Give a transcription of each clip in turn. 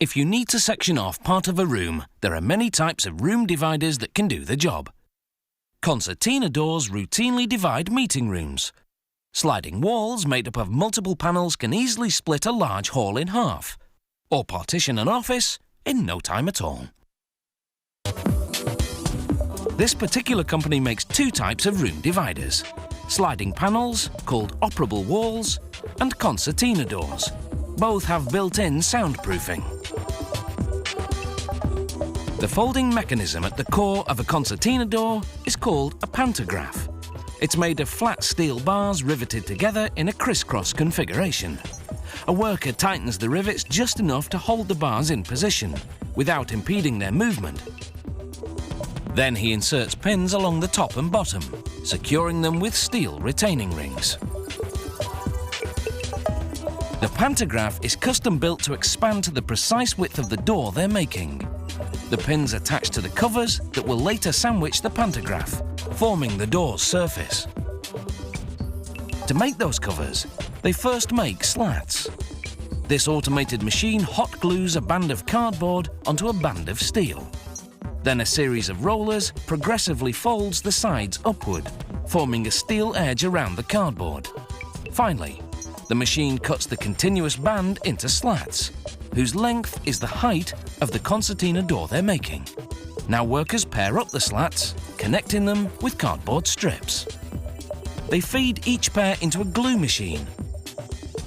If you need to section off part of a room, there are many types of room dividers that can do the job. Concertina doors routinely divide meeting rooms. Sliding walls made up of multiple panels can easily split a large hall in half, or partition an office in no time at all. This particular company makes two types of room dividers: sliding panels, called operable walls, and concertina doors. Both have built-in soundproofing. The folding mechanism at the core of a concertina door is called a pantograph. It's made of flat steel bars riveted together in a crisscross configuration. A worker tightens the rivets just enough to hold the bars in position, without impeding their movement. Then he inserts pins along the top and bottom, securing them with steel retaining rings. The pantograph is custom built to expand to the precise width of the door they're making. The pins attach to the covers that will later sandwich the pantograph, forming the door's surface. To make those covers, they first make slats. This automated machine hot glues a band of cardboard onto a band of steel. Then a series of rollers progressively folds the sides upward, forming a steel edge around the cardboard. Finally, the machine cuts the continuous band into slats, whose length is the height of the concertina door they're making. Now workers pair up the slats, connecting them with cardboard strips. They feed each pair into a glue machine.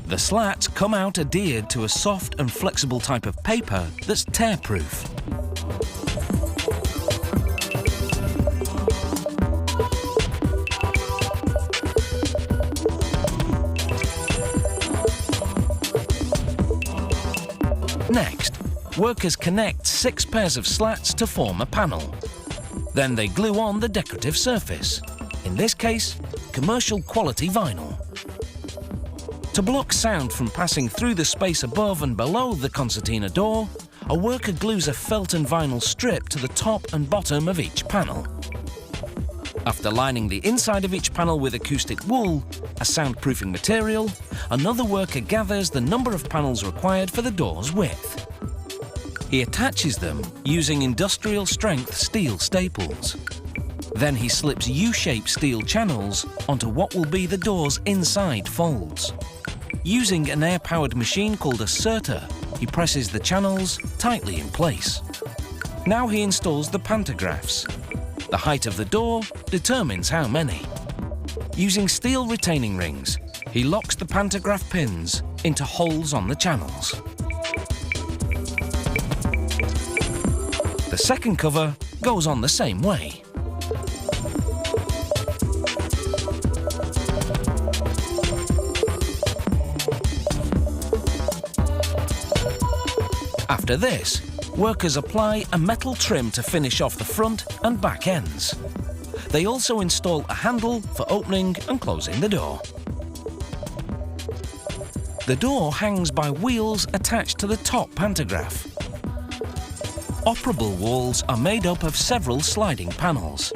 The slats come out adhered to a soft and flexible type of paper that's tear-proof. Next, workers connect 6 pairs of slats to form a panel. Then they glue on the decorative surface, in this case, commercial quality vinyl. To block sound from passing through the space above and below the concertina door, a worker glues a felt and vinyl strip to the top and bottom of each panel. After lining the inside of each panel with acoustic wool, a soundproofing material, another worker gathers the number of panels required for the door's width. He attaches them using industrial-strength steel staples. Then he slips U-shaped steel channels onto what will be the door's inside folds. Using an air-powered machine called a serter, he presses the channels tightly in place. Now he installs the pantographs. The height of the door determines how many. Using steel retaining rings, he locks the pantograph pins into holes on the channels. The second cover goes on the same way. After this, workers apply a metal trim to finish off the front and back ends. They also install a handle for opening and closing the door. The door hangs by wheels attached to the top pantograph. Operable walls are made up of several sliding panels.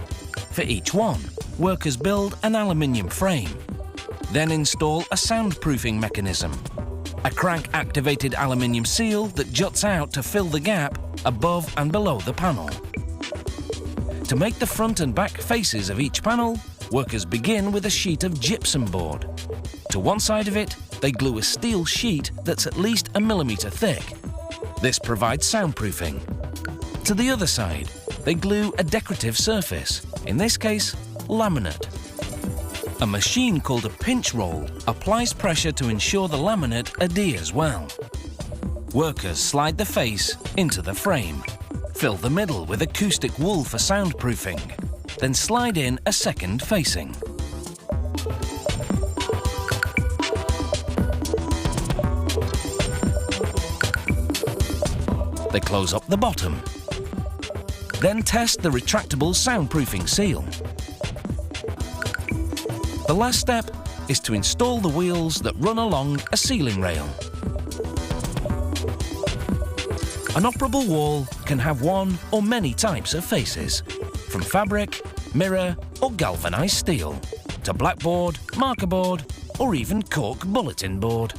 For each one, workers build an aluminium frame, then install a soundproofing mechanism, a crank-activated aluminium seal that juts out to fill the gap above and below the panel. To make the front and back faces of each panel, workers begin with a sheet of gypsum board. To one side of it, they glue a steel sheet that's at least 1 millimeter thick. This provides soundproofing. To the other side, they glue a decorative surface, in this case, laminate. A machine called a pinch roll applies pressure to ensure the laminate adheres well. Workers slide the face into the frame, fill the middle with acoustic wool for soundproofing, then slide in a second facing. They close up the bottom. Then test the retractable soundproofing seal. The last step is to install the wheels that run along a ceiling rail. An operable wall can have one or many types of faces, from fabric, mirror or galvanized steel, to blackboard, marker board or even cork bulletin board.